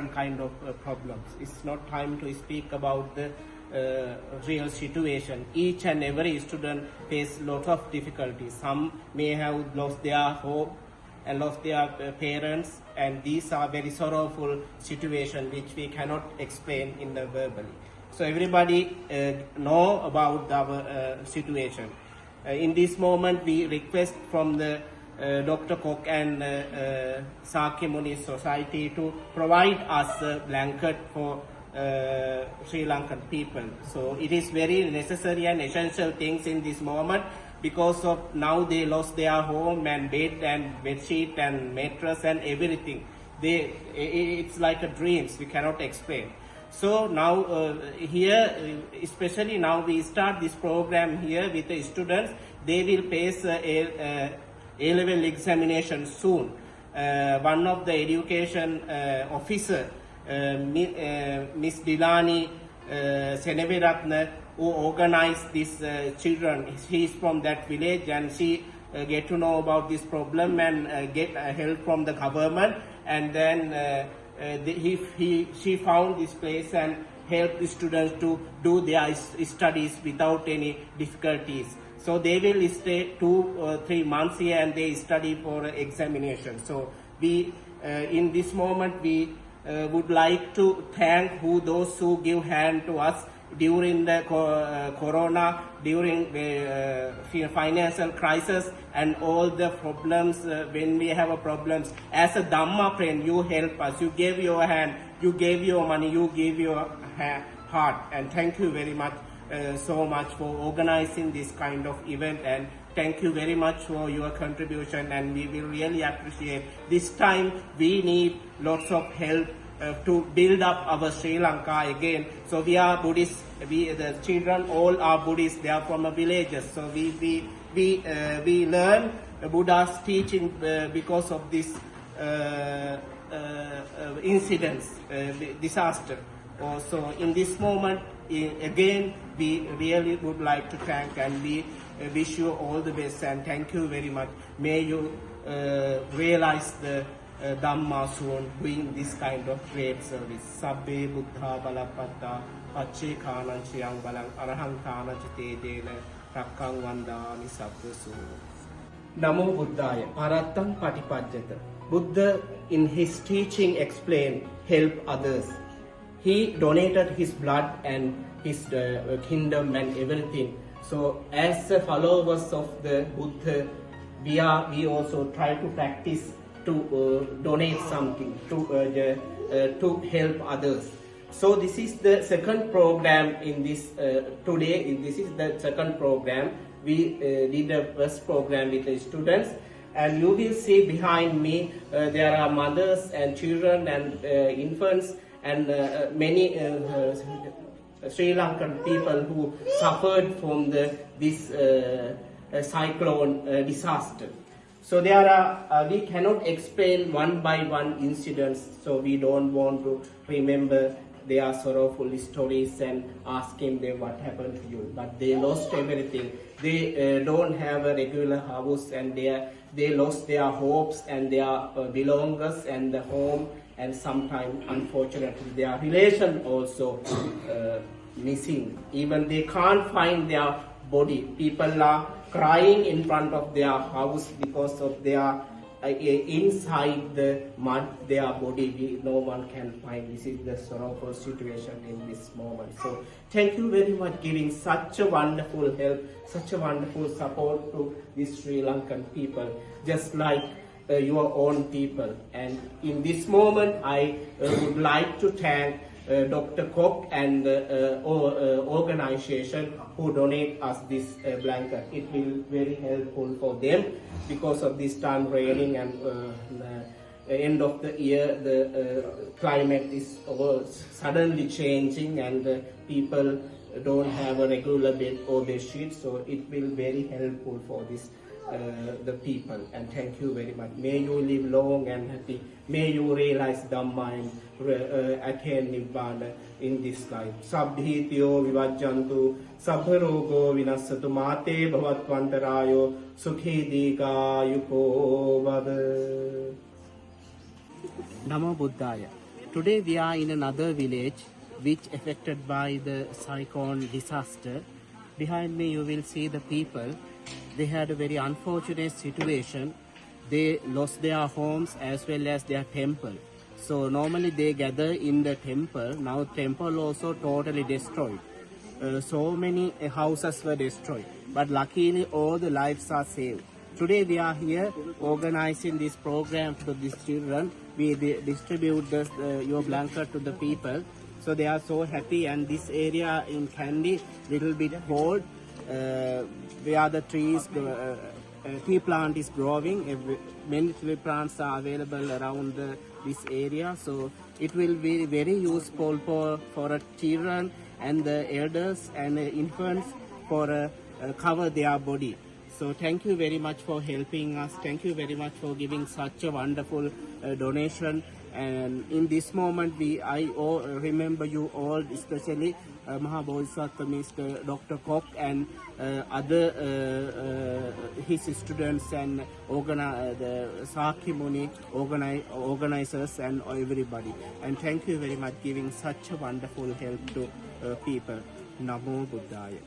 different kind of problems. It's not time to speak about the real situation. Each and every student face lot of difficulties. Some may have lost their hope and lost their parents, and these are very sorrowful situations which we cannot explain in the verbally. So everybody know about our situation. In this moment, we request from the Dr. Kok and Sakyamuni Society to provide us a blanket for Sri Lankan people. So it is very necessary and essential things in this moment, because of now they lost their home and bed and bed sheet and mattress and everything. It's like a dreams we cannot explain. So now here, especially now we start this program here with the students. They will face A-level examination soon. One of the education officer, Miss Dilani Seneviratne, who organized these children. She is from that village, and she get to know about this problem and get help from the government. And then she found this place and helped the students to do their studies without any difficulties. So they will stay 2 or 3 months here and they study for examination. So we, in this moment, we would like to thank those who give hand to us during the corona, during the financial crisis and all the problems. When we have a problems, as a Dhamma friend, you help us. You gave your hand, you gave your money, you gave your heart. And thank you very much so much for organizing this kind of event, and thank you very much for your contribution, and we will really appreciate. This time we need lots of help to build up our Sri Lanka again. So we are Buddhists, the children all are Buddhists, they are from villages. So we learn Buddha's teaching because of this incidents, disaster. So in this moment, again, we really would like to thank, and we wish you all the best and thank you very much. May you realize the Dhamma soon, doing this kind of great service. Sabbe Buddha Balapatta Pache Kanan Chiang Balang Arahang Kana Chite Dena Rakkang Vandami Sabbasu. Namo Buddhaya Parattam Patipajjata. Buddha in his teaching explained help others. He donated his blood and his kingdom and everything. So as followers of the Buddha, we also try to practice to donate something to help others. So this is the second program in this today. This is the second program. We did the first program with the students, and you will see behind me there are mothers and children and infants and many Sri Lankan people who suffered from this cyclone disaster. So there are, we cannot explain one by one incidents, so we don't want to remember their sorrowful stories and asking them what happened to you. But they lost everything. They don't have a regular house, and they lost their hopes and their belongings and the home, and sometimes, unfortunately, their relation also missing. Even they can't find their body. People are crying in front of their house because of their inside the mud, their body. No one can find. This is the sorrowful situation in this moment. So thank you very much giving such a wonderful help, such a wonderful support to these Sri Lankan people, just like your own people. And in this moment, I would like to thank Dr. Kok and organization who donate us this blanket. It will very helpful for them because of this time raining and end of the year, the climate is suddenly changing, and people don't have a regular bed or bed sheet, so it will very helpful for this the people. And thank you very much. May you live long and happy. May you realize Dhamma and attain Nibbana in this life. Sabbhitiyo vivajjantu sabbharogo vinassatu mate bhavatvantarayo sukhi dīgāyuko vada. Namo Buddhaya. Today we are in another village which affected by the cyclone disaster. Behind me you will see the people. They had a very unfortunate situation. They lost their homes as well as their temple. So normally they gather in the temple. Now temple also totally destroyed. So many houses were destroyed. But luckily all the lives are saved. Today we are here organizing this program for these children. We distribute your blanket to the people. So they are so happy, and this area in Kandy little bit cold. Where the tea plant is growing. Many tree plants are available around this area. So it will be very useful for children and the elders and infants for cover their body. So thank you very much for helping us. Thank you very much for giving such a wonderful donation. And in this moment, I remember you all, especially Maha Bodhisattva Mr. Dr. Kok and other his students and the Sakya Muni organizers and everybody. And thank you very much giving such a wonderful help to people. Namo Buddhaya.